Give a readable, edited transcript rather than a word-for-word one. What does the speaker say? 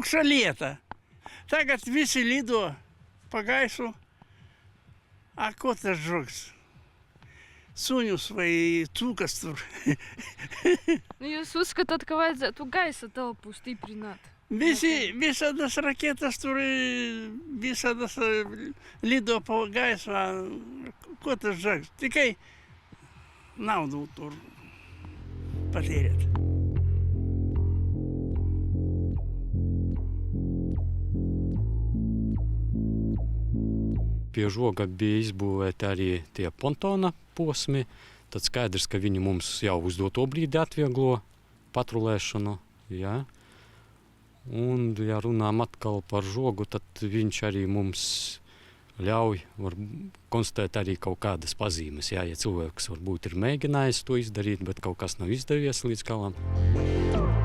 tukša lieta. Tagad visi lido pa gaisu. A ko tas žogs? Suņus vai cūkas tur. Nu, jūs uzskatāt, ka vajadzētu gaisa telpu stiprināt? Visādas raketas tur, visādas lido pa gaisu. Ko tas žogs? Tikai naudu tur patērēt. Pie žoga bija izbūvēti arī tie pontona posmi. Tad skaidrs, ka viņi mums jau uz doto brīdi atvieglo patrulēšanu. Ja? Un, ja runām atkal par žogu, tad viņš arī mums ļauj konstatēt arī kaut kādas pazīmes. Ja cilvēks varbūt ir mēģinājis to izdarīt, bet kaut kas nav izdevies līdz galam.